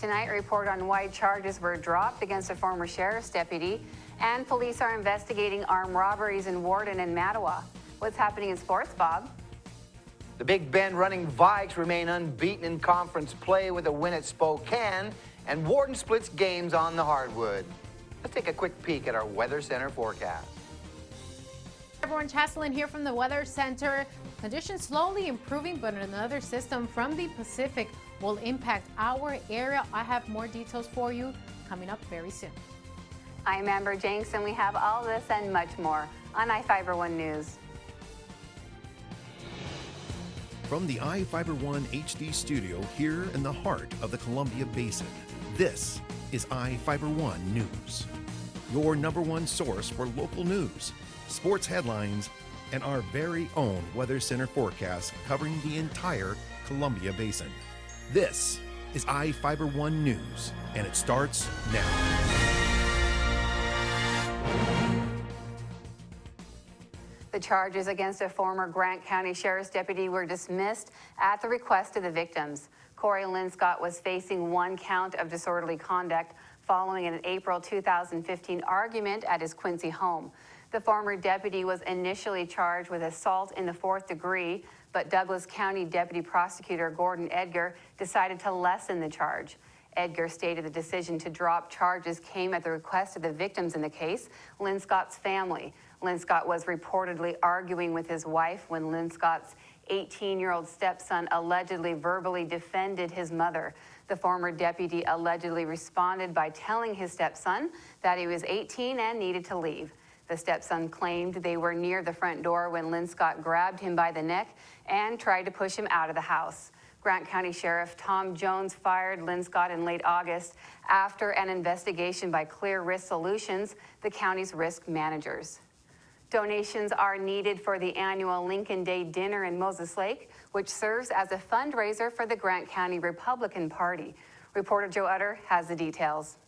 tonight, report on why charges were dropped against a former sheriff's deputy, and police are investigating armed robberies in Warden and Mattawa. What's happening in sports, Bob? The Big Bend running Vikes remain unbeaten in conference play with a win at Spokane, and Warden splits games on the hardwood. Let's take a quick peek at our Weather Center forecast. Everyone, Chaslin here from the Weather Center. Conditions slowly improving, but another system from the Pacific will impact our area. I have more details for you coming up very soon. I'm Amber Jenks, and we have all this and much more on iFIBER 1 News. From the iFIBER 1 HD studio here in the heart of the Columbia Basin, this is iFIBER 1 News, your #1 source for local news, sports headlines, and our very own Weather Center forecast covering the entire Columbia Basin. This is iFIBER 1 News, and it starts now. The charges against a former Grant County Sheriff's deputy were dismissed at the request of the victims. Corey Linscott was facing 1 count of disorderly conduct following an April 2015 argument at his Quincy home. The former deputy was initially charged with assault in the 4th degree, but Douglas County Deputy Prosecutor Gordon Edgar decided to lessen the charge. Edgar stated the decision to drop charges came at the request of the victims in the case, Linscott's family. Linscott was reportedly arguing with his wife when Linscott's 18-year-old stepson allegedly verbally defended his mother. The former deputy allegedly responded by telling his stepson that he was 18 and needed to leave. The stepson claimed they were near the front door when Linscott grabbed him by the neck and tried to push him out of the house. Grant County Sheriff Tom Jones fired Linscott in late August after an investigation by Clear Risk Solutions, the county's risk managers. Donations are needed for the annual Lincoln Day dinner in Moses Lake, which serves as a fundraiser for the Grant County Republican Party. Reporter Joe Utter has the details.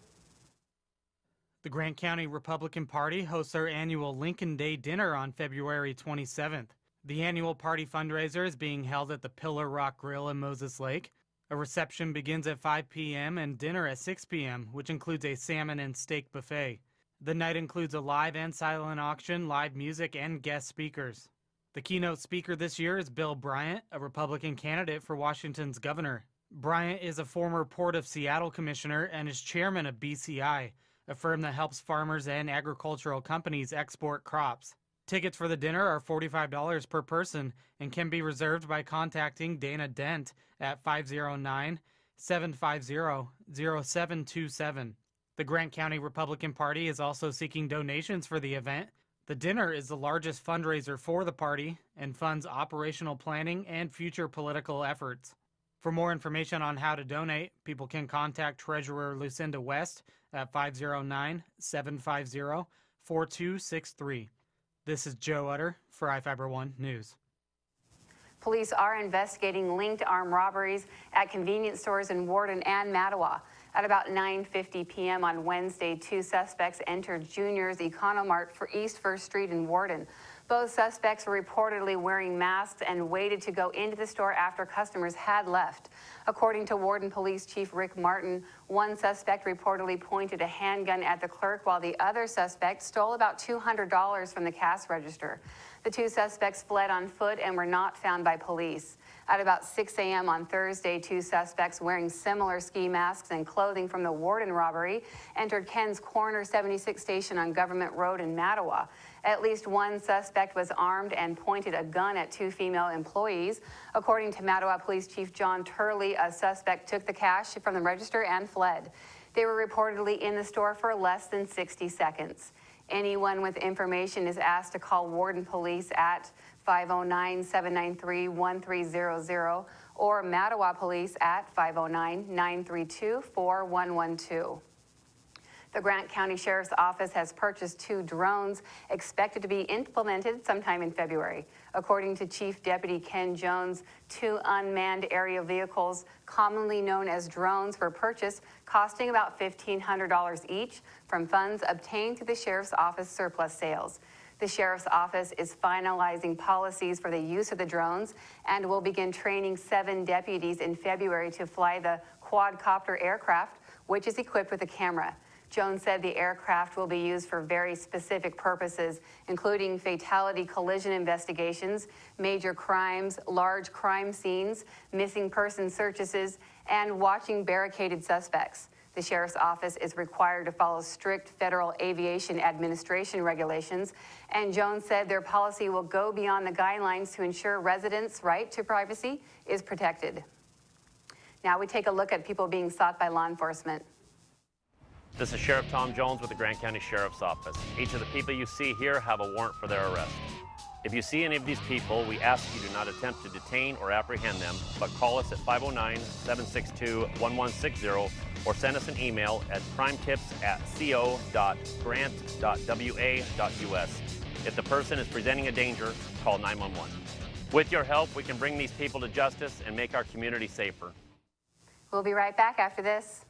The Grant County Republican Party hosts their annual Lincoln Day dinner on February 27th. The annual party fundraiser is being held at the Pillar Rock Grill in Moses Lake. A reception begins at 5 p.m. and dinner at 6 p.m., which includes a salmon and steak buffet. The night includes a live and silent auction, live music, and guest speakers. The keynote speaker this year is Bill Bryant, a Republican candidate for Washington's governor. Bryant is a former Port of Seattle commissioner and is chairman of BCI, a firm that helps farmers and agricultural companies export crops. Tickets for the dinner are $45 per person and can be reserved by contacting Dana Dent at 509-750-0727. The Grant County Republican Party is also seeking donations for the event. The dinner is the largest fundraiser for the party and funds operational planning and future political efforts. For more information on how to donate, people can contact Treasurer Lucinda West at 509-750-4263. This is Joe Utter for iFIBER 1 News. Police are investigating linked armed robberies at convenience stores in Warden and Mattawa. At about 9:50 p.m. on Wednesday, 2 suspects entered Junior's Economart for East 1st Street in Warden. Both suspects were reportedly wearing masks and waited to go into the store after customers had left. According to Warden Police Chief Rick Martin, one suspect reportedly pointed a handgun at the clerk while the other suspect stole about $200 from the cash register. The 2 suspects fled on foot and were not found by police. At about 6 a.m. on Thursday, 2 suspects wearing similar ski masks and clothing from the Warden robbery entered Ken's Corner 76 station on Government Road in Mattawa. At least one suspect was armed and pointed a gun at 2 female employees. According to Mattawa Police Chief John Turley, a suspect took the cash from the register and fled. They were reportedly in the store for less than 60 seconds. Anyone with information is asked to call Warden Police at 509-793-1300 or Mattawa Police at 509-932-4112. The Grant County Sheriff's Office has purchased 2 drones expected to be implemented sometime in February. According to Chief Deputy Ken Jones, 2 unmanned aerial vehicles, commonly known as drones, were purchased, costing about $1,500 each from funds obtained through the Sheriff's Office surplus sales. The sheriff's office is finalizing policies for the use of the drones and will begin training 7 deputies in February to fly the quadcopter aircraft, which is equipped with a camera. Jones said the aircraft will be used for very specific purposes, including fatality collision investigations, major crimes, large crime scenes, missing person searches, and watching barricaded suspects. The sheriff's office is required to follow strict Federal Aviation Administration regulations, and Jones said their policy will go beyond the guidelines to ensure residents' right to privacy is protected. Now we take a look at people being sought by law enforcement. This is Sheriff Tom Jones with the Grant County Sheriff's Office. Each of the people you see here have a warrant for their arrest. If you see any of these people, we ask you do not attempt to detain or apprehend them, but call us at 509-762-1160 or send us an email at crimetips@co.grant.wa.us. If the person is presenting a danger, call 911. With your help, we can bring these people to justice and make our community safer. We'll be right back after this.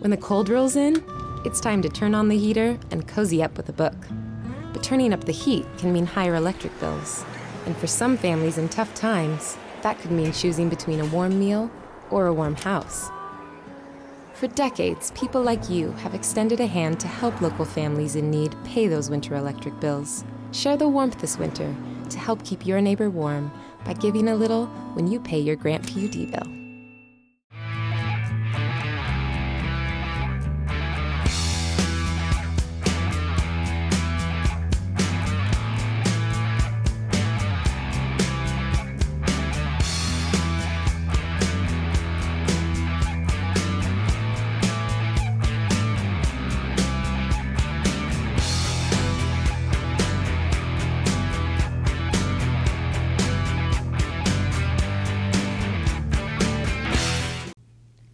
When the cold rolls in, it's time to turn on the heater and cozy up with a book. But turning up the heat can mean higher electric bills. And for some families in tough times, that could mean choosing between a warm meal or a warm house. For decades, people like you have extended a hand to help local families in need pay those winter electric bills. Share the warmth this winter to help keep your neighbor warm by giving a little when you pay your Grant PUD bill.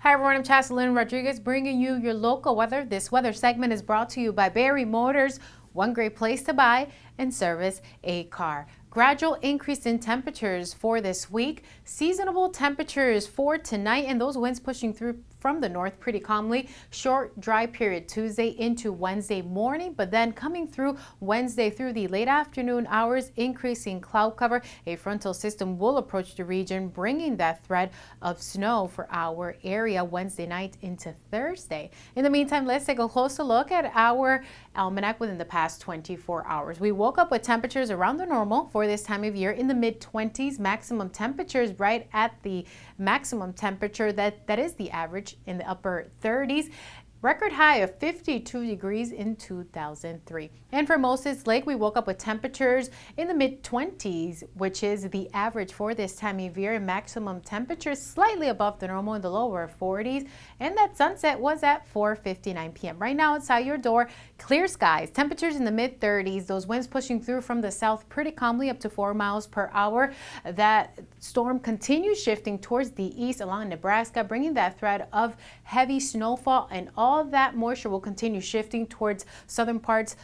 Hi everyone, I'm Chaselyn Rodriguez bringing you your local weather. This weather segment is brought to you by Barry Motors, one great place to buy and service a car. Gradual increase in temperatures for this week. Seasonable temperatures for tonight and those winds pushing through from the north pretty calmly. Short dry period Tuesday into Wednesday morning, but then coming through Wednesday through the late afternoon hours, increasing cloud cover. A frontal system will approach the region, bringing that threat of snow for our area Wednesday night into Thursday. In the meantime, let's take a closer look at our almanac within the past 24 hours. We woke up with temperatures around the normal for this time of year in the mid-20s, maximum temperatures right at the maximum temperature that is the average in the upper 30s. Record high of 52 degrees in 2003. And for Moses Lake, we woke up with temperatures in the mid-20s, which is the average for this time of year. Maximum temperatures slightly above the normal in the lower 40s. And that sunset was at 4:59 p.m. Right now outside your door, clear skies. Temperatures in the mid-30s. Those winds pushing through from the south pretty calmly up to 4 miles per hour. That storm continues shifting towards the east along Nebraska, bringing that threat of heavy snowfall, and all that moisture will continue shifting towards southern parts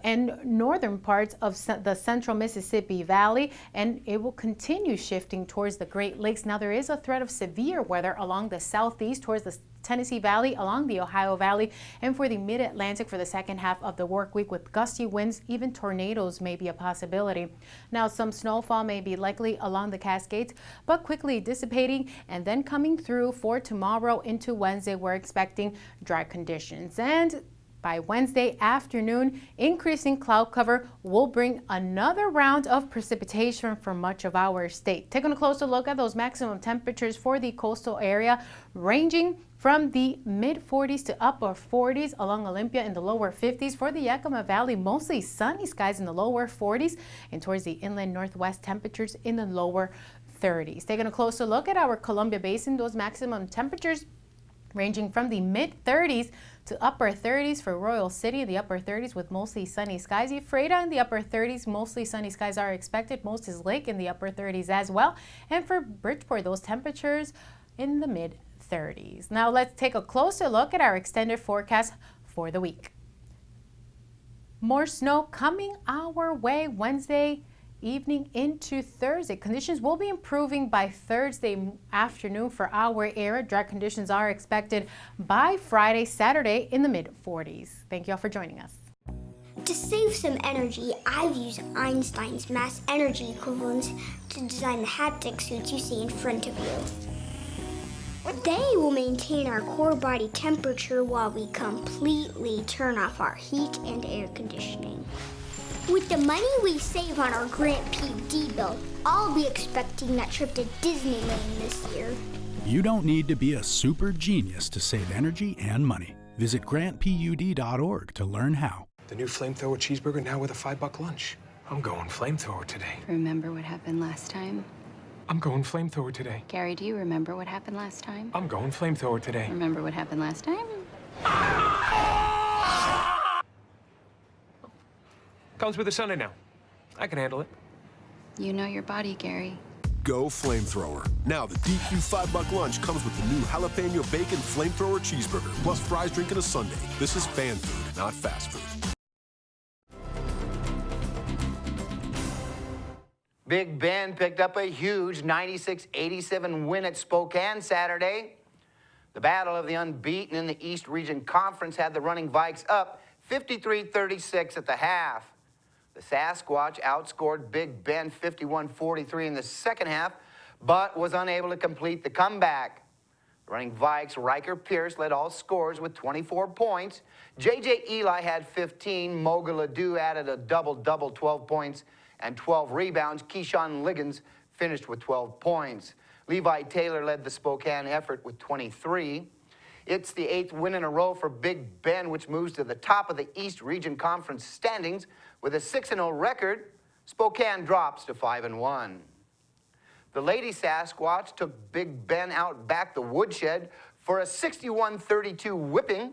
and northern parts of the central Mississippi Valley, and it will continue shifting towards the Great Lakes. Now there is a threat of severe weather along the southeast towards the Tennessee Valley, along the Ohio Valley, and for the mid-Atlantic for the second half of the work week with gusty winds. Even tornadoes may be a possibility. Now some snowfall may be likely along the Cascades, but quickly dissipating and then coming through for tomorrow into Wednesday. We're expecting dry conditions, and by Wednesday afternoon, increasing cloud cover will bring another round of precipitation for much of our state. Taking a closer look at those maximum temperatures for the coastal area, ranging from the mid-40s to upper 40s along Olympia in the lower 50s. For the Yakima Valley, mostly sunny skies in the lower 40s, and towards the inland northwest, temperatures in the lower 30s. Taking a closer look at our Columbia Basin, those maximum temperatures ranging from the mid-30s to upper 30s for Royal City, the upper 30s with mostly sunny skies. Ephrata in the upper 30s, mostly sunny skies are expected. Moses Lake in the upper 30s as well. And for Bridgeport, those temperatures in the mid-30s. Now let's take a closer look at our extended forecast for the week. More snow coming our way Wednesday evening into Thursday. Conditions will be improving by Thursday afternoon for our area. Dry conditions are expected by Friday, Saturday in the mid-40s. Thank you all for joining us. To save some energy, I've used Einstein's mass energy equivalents to design the haptic suits you see in front of you. They will maintain our core body temperature while we completely turn off our heat and air conditioning. With the money we save on our Grant PUD bill, I'll be expecting that trip to Disneyland this year. You don't need to be a super genius to save energy and money. Visit grantpud.org to learn how. The new flamethrower cheeseburger now with a $5 lunch. I'm going flamethrower today. Remember what happened last time? I'm going flamethrower today. Gary, do you remember what happened last time? I'm going flamethrower today. Remember what happened last time? Comes with a Sunday now. I can handle it. You know your body, Gary. Go flamethrower. Now the DQ $5 lunch comes with the new jalapeno bacon flamethrower cheeseburger, plus fries, drink, and a sundae. This is fan food, not fast food. Big Ben picked up a huge 96-87 win at Spokane Saturday. The battle of the unbeaten in the East Region Conference had the running Vikes up 53-36 at the half. The Sasquatch outscored Big Ben 51-43 in the second half, but was unable to complete the comeback. The running Vikes' Riker Pierce led all scorers with 24 points. J.J. Eli had 15. Moga Ledoux added a double-double, 12 points and 12 rebounds. Keyshawn Liggins finished with 12 points. Levi Taylor led the Spokane effort with 23. It's the 8th win in a row for Big Ben, which moves to the top of the East Region Conference standings. With a 6-0 record, Spokane drops to 5-1. The Lady Sasquatch took Big Ben out back the woodshed for a 61-32 whipping.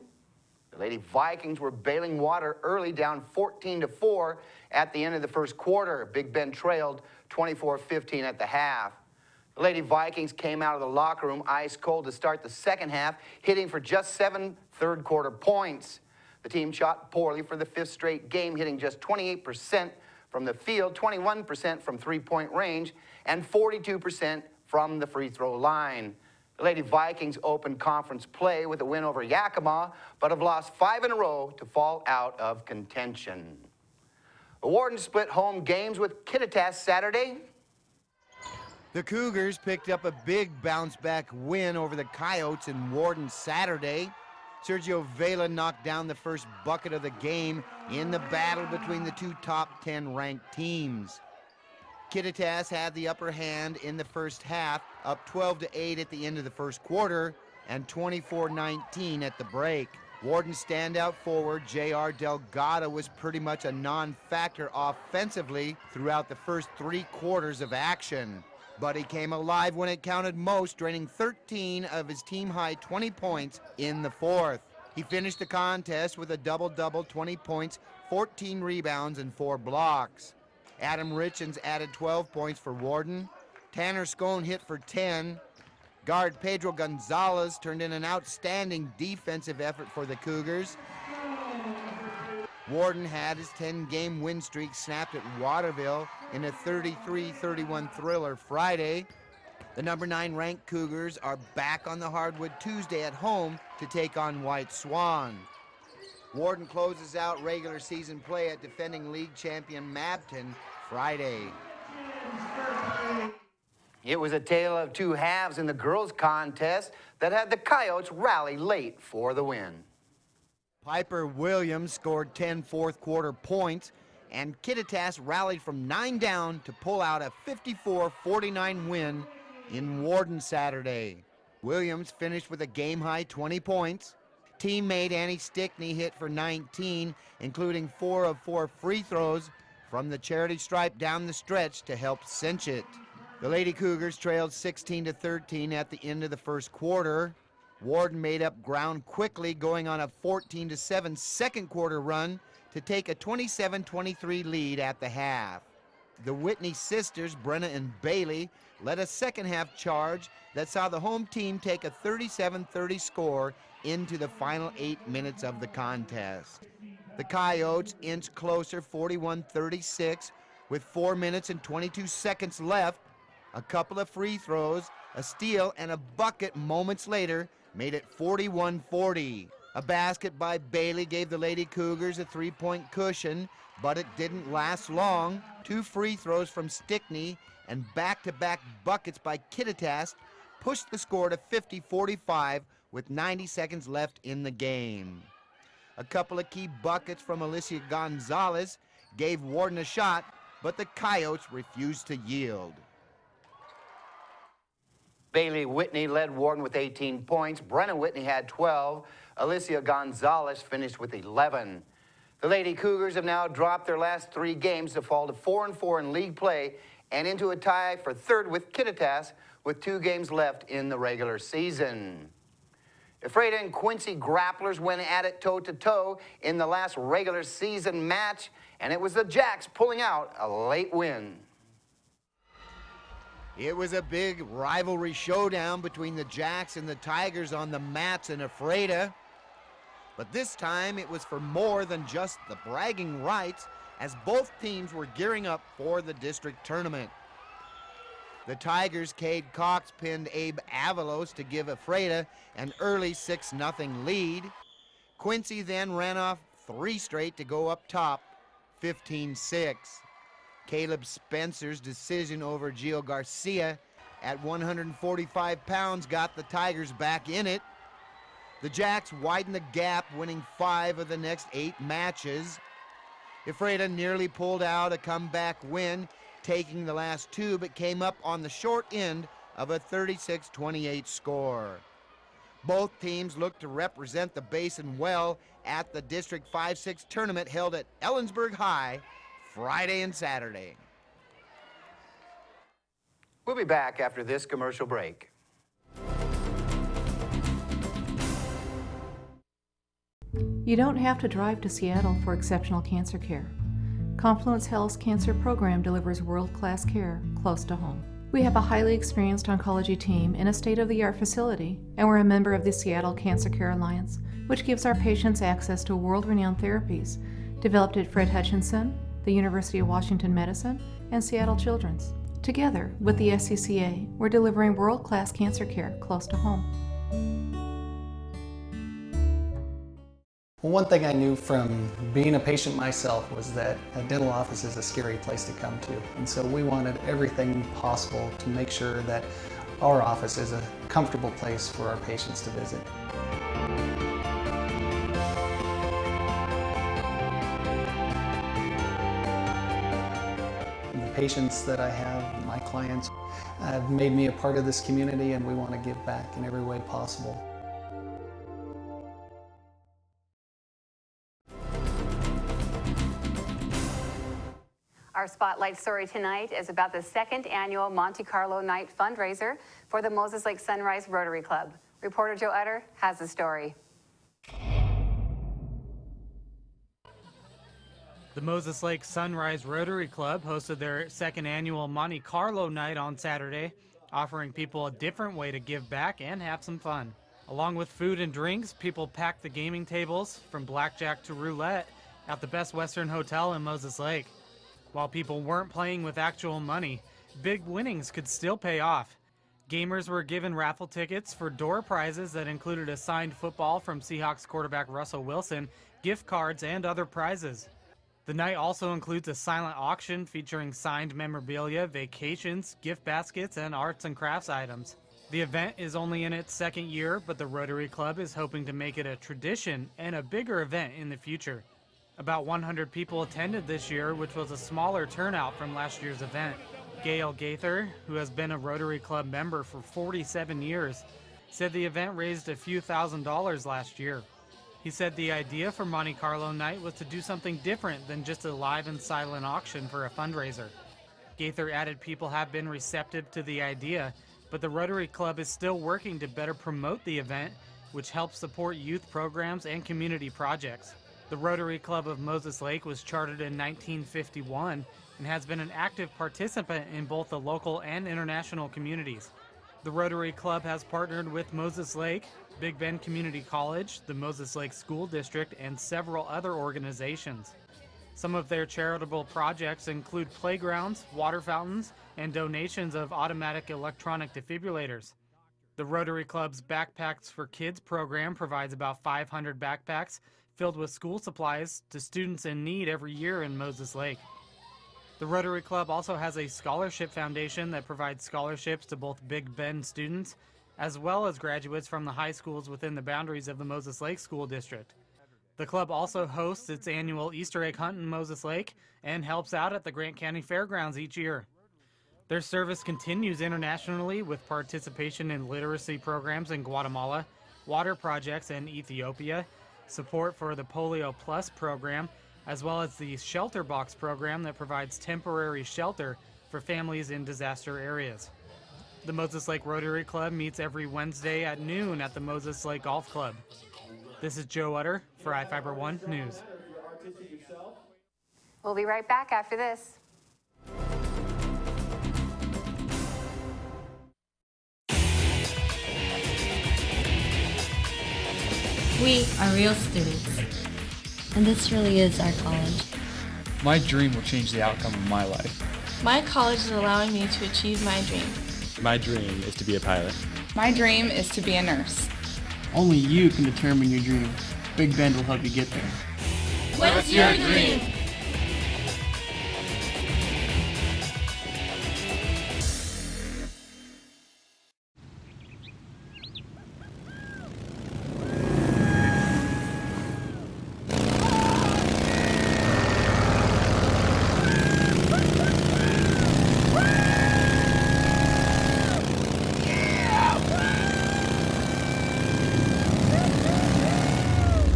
The Lady Vikings were bailing water early, down 14-4 at the end of the first quarter. Big Ben trailed 24-15 at the half. The Lady Vikings came out of the locker room ice cold to start the second half, hitting for just 7 third-quarter points. The team shot poorly for the 5th straight game, hitting just 28% from the field, 21% from three-point range, and 42% from the free throw line. The Lady Vikings opened conference play with a win over Yakima, but have lost 5 in a row to fall out of contention. The Wardens split home games with Kittitas Saturday. The Cougars picked up a big bounce-back win over the Coyotes in Warden Saturday. Sergio Vela knocked down the first bucket of the game in the battle between the two top 10 ranked teams. Kittitas had the upper hand in the first half, up 12-8 at the end of the first quarter and 24-19 at the break. Warden standout forward J.R. Delgado was pretty much a non-factor offensively throughout the first 3 quarters of action. But he came alive when it counted most, draining 13 of his team-high 20 points in the fourth. He finished the contest with a double-double, 20 points, 14 rebounds, and 4 blocks. Adam Richens added 12 points for Warden. Tanner Scone hit for 10. Guard Pedro Gonzalez turned in an outstanding defensive effort for the Cougars. Warden had his 10-game win streak snapped at Waterville in a 33-31 thriller Friday. The number 9 ranked Cougars are back on the hardwood Tuesday at home to take on White Swan. Warden closes out regular season play at defending league champion Mabton Friday. It was a tale of two halves in the girls' contest that had the Coyotes rally late for the win. Piper Williams scored 10 fourth-quarter points, and Kittitas rallied from 9 down to pull out a 54-49 win in Warden Saturday. Williams finished with a game-high 20 points. Teammate Annie Stickney hit for 19, including 4 of 4 free throws from the charity stripe down the stretch to help cinch it. The Lady Cougars trailed 16-13 at the end of the first quarter. Warden made up ground quickly, going on a 14-7 second quarter run to take a 27-23 lead at the half. The Whitney sisters, Brenna and Bailey, led a second half charge that saw the home team take a 37-30 score into the final 8 minutes of the contest. The Coyotes inched closer 41-36, With 4 minutes and 22 seconds left, a couple of free throws, a steal, and a bucket moments later made it 41-40. A basket by Bailey gave the Lady Cougars a three-point cushion, but it didn't last long. 2 free throws from Stickney and back-to-back buckets by Kittitas pushed the score to 50-45 with 90 seconds left in the game. A couple of key buckets from Alicia Gonzalez gave Warden a shot, but the Coyotes refused to yield. Bailey Whitney led Warden with 18 points. Brenna Whitney had 12. Alicia Gonzalez finished with 11. The Lady Cougars have now dropped their last 3 games to fall to 4-4 in league play and into a tie for third with Kittitas with 2 games left in the regular season. Ephrata and Quincy Grapplers went at it toe-to-toe in the last regular season match, and it was the Jacks pulling out a late win. It was a big rivalry showdown between the Jacks and the Tigers on the mats in Ephrata. But this time it was for more than just the bragging rights, as both teams were gearing up for the district tournament. The Tigers' Cade Cox pinned Abe Avalos to give Ephrata an early 6-0 lead. Quincy then ran off 3 straight to go up top, 15-6. Caleb Spencer's decision over Gio Garcia at 145 pounds got the Tigers back in it. The Jacks widened the gap, winning 5 of the next 8 matches. Ephrata nearly pulled out a comeback win, taking the last 2, but came up on the short end of a 36-28 score. Both teams look to represent the Basin well at the District 5-6 tournament held at Ellensburg High Friday and Saturday. We'll be back after this commercial break. You don't have to drive to Seattle for exceptional cancer care. Confluence Health's cancer program delivers world-class care close to home. We have a highly experienced oncology team in a state-of-the-art facility, and we're a member of the Seattle Cancer Care Alliance, which gives our patients access to world-renowned therapies developed at Fred Hutchinson, the University of Washington Medicine, and Seattle Children's. Together with the SCCA, we're delivering world-class cancer care close to home. Well, one thing I knew from being a patient myself was that a dental office is a scary place to come to. And so we wanted everything possible to make sure that our office is a comfortable place for our patients to visit. The patients that I have, my clients, have made me a part of this community, and we want to give back in every way possible. Our spotlight story tonight is about the 2nd annual Monte Carlo Night fundraiser for the Moses Lake Sunrise Rotary Club. Reporter Joe Utter has the story. The Moses Lake Sunrise Rotary Club hosted their 2nd annual Monte Carlo Night on Saturday, offering people a different way to give back and have some fun. Along with food and drinks, people packed the gaming tables, from blackjack to roulette, at the Best Western Hotel in Moses Lake. While people weren't playing with actual money, big winnings could still pay off. Gamers were given raffle tickets for door prizes that included a signed football from Seahawks quarterback Russell Wilson, gift cards, and other prizes. The night also includes a silent auction featuring signed memorabilia, vacations, gift baskets, and arts and crafts items. The event is only in its 2nd year, but the Rotary Club is hoping to make it a tradition and a bigger event in the future. About 100 people attended this year, which was a smaller turnout from last year's event. Gail Gaither, who has been a Rotary Club member for 47 years, said the event raised a few $1,000s last year. He said the idea for Monte Carlo Night was to do something different than just a live and silent auction for a fundraiser. Gaither added people have been receptive to the idea, but the Rotary Club is still working to better promote the event, which helps support youth programs and community projects. The Rotary Club of Moses Lake was chartered in 1951 and has been an active participant in both the local and international communities. The Rotary Club has partnered with Moses Lake, Big Bend Community College, the Moses Lake School District, and several other organizations. Some of their charitable projects include playgrounds, water fountains, and donations of automatic electronic defibrillators. The Rotary Club's Backpacks for Kids program provides about 500 backpacks filled with school supplies to students in need every year in Moses Lake. The Rotary Club also has a scholarship foundation that provides scholarships to both Big Bend students as well as graduates from the high schools within the boundaries of the Moses Lake School District. The club also hosts its annual Easter egg hunt in Moses Lake and helps out at the Grant County Fairgrounds each year. Their service continues internationally with participation in literacy programs in Guatemala, water projects in Ethiopia, support for the Polio Plus program, as well as the Shelter Box program that provides temporary shelter for families in disaster areas. The Moses Lake Rotary Club meets every Wednesday at noon at the Moses Lake Golf Club. This is Joe Utter for iFIBER 1 News. We'll be right back after this. We are real students, and this really is our college. My dream will change the outcome of my life. My college is allowing me to achieve my dream. My dream is to be a pilot. My dream is to be a nurse. Only you can determine your dream. Big Bend will help you get there. What's your dream?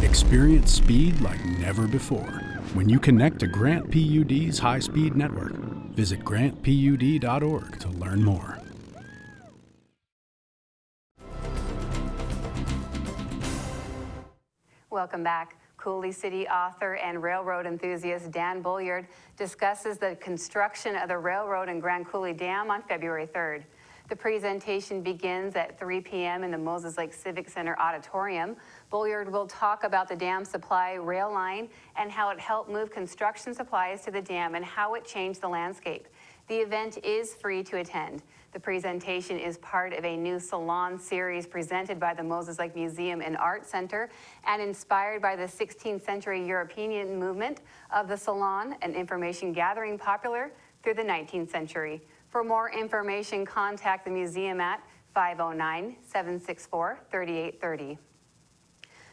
Experience speed like never before when you connect to Grant PUD's high-speed network. Visit grantpud.org to learn more. Welcome back. Coulee City author and railroad enthusiast Dan Bulliard discusses the construction of the railroad and Grand Coulee Dam on February 3rd. The presentation begins at 3 p.m. in the Moses Lake Civic Center auditorium. Bulliard will talk about the dam supply rail line and how it helped move construction supplies to the dam and how it changed the landscape. The event is free to attend. The presentation is part of a new salon series presented by the Moses Lake Museum and Art Center and inspired by the 16th century European movement of the salon and information gathering popular through the 19th century. For more information, contact the museum at 509-764-3830.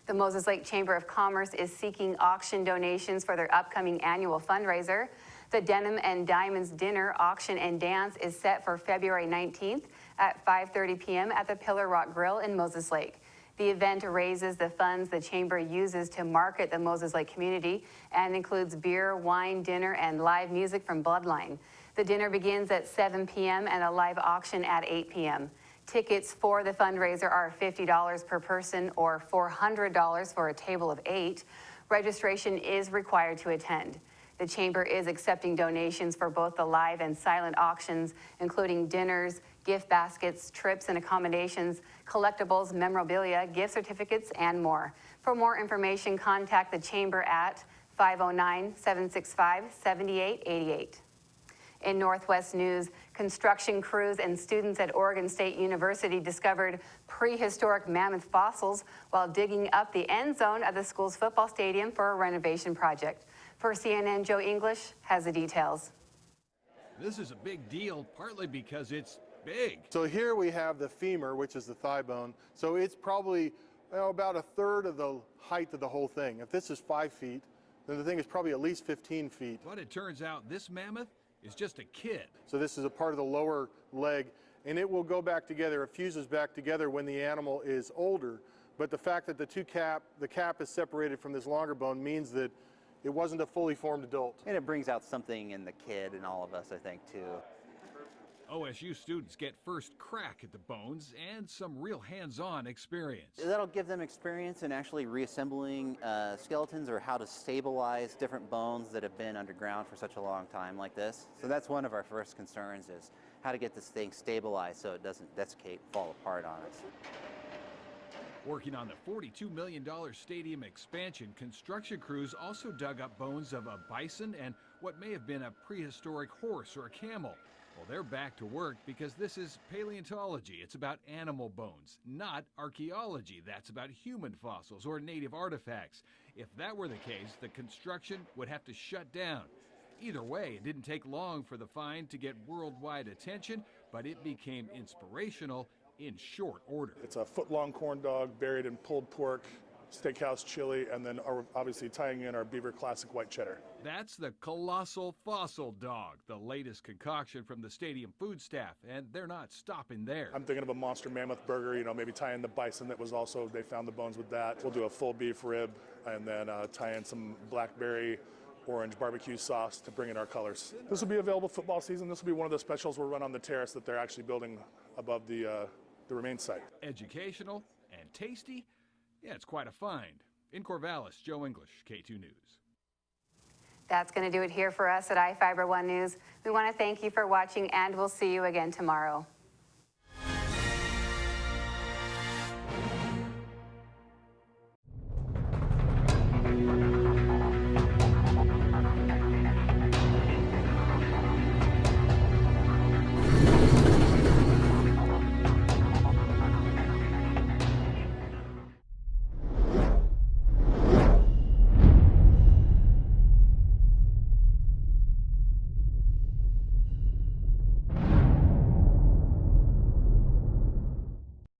The Moses Lake Chamber of Commerce is seeking auction donations for their upcoming annual fundraiser. The Denim and Diamonds Dinner, Auction and Dance is set for February 19th at 5:30 p.m. at the Pillar Rock Grill in Moses Lake. The event raises the funds the Chamber uses to market the Moses Lake community and includes beer, wine, dinner, and live music from Bloodline. The dinner begins at 7 p.m. and a live auction at 8 p.m. Tickets for the fundraiser are $50 per person or $400 for a table of 8. Registration is required to attend. The Chamber is accepting donations for both the live and silent auctions, including dinners, gift baskets, trips and accommodations, collectibles, memorabilia, gift certificates, and more. For more information, contact the Chamber at 509-765-7888. In Northwest News, construction crews and students at Oregon State University discovered prehistoric mammoth fossils while digging up the end zone of the school's football stadium for a renovation project. For CNN, Joe English has the details. This is a big deal, partly because it's big. So here we have the femur, which is the thigh bone. So it's probably about a third of the height of the whole thing. If this is 5 feet, then the thing is probably at least 15 feet. But it turns out this mammoth is just a kid. So this is a part of the lower leg, and it will go back together. It fuses back together when the animal is older. But the fact that the cap is separated from this longer bone means that it wasn't a fully formed adult. And it brings out something in the kid and all of us, I think, too. OSU students get first crack at the bones and some real hands-on experience. That'll give them experience in actually reassembling skeletons or how to stabilize different bones that have been underground for such a long time like this. So that's one of our first concerns, is how to get this thing stabilized so it doesn't desiccate, fall apart on us. Working on the $42 million stadium expansion, construction crews also dug up bones of a bison and what may have been a prehistoric horse or a camel. Well, they're back to work because this is paleontology. It's about animal bones, not archaeology. That's about human fossils or native artifacts. If that were the case, the construction would have to shut down. Either way, it didn't take long for the find to get worldwide attention, but it became inspirational in short order. It's a foot-long corn dog buried in pulled pork, steakhouse chili, and then obviously tying in our Beaver Classic white cheddar. That's the colossal fossil dog, the latest concoction from the stadium food staff, and they're not stopping there. I'm thinking of a monster mammoth burger, you know, maybe tie in the bison that was also, they found the bones with that. We'll do a full beef rib and then tie in some blackberry orange barbecue sauce to bring in our colors. This will be available football season. This will be one of the specials we'll run on the terrace that they're actually building above the remain site. Educational and tasty. Yeah, it's quite a find. In Corvallis, Joe English, K2 News. That's going to do it here for us at iFIBER 1 News. We want to thank you for watching, and we'll see you again tomorrow.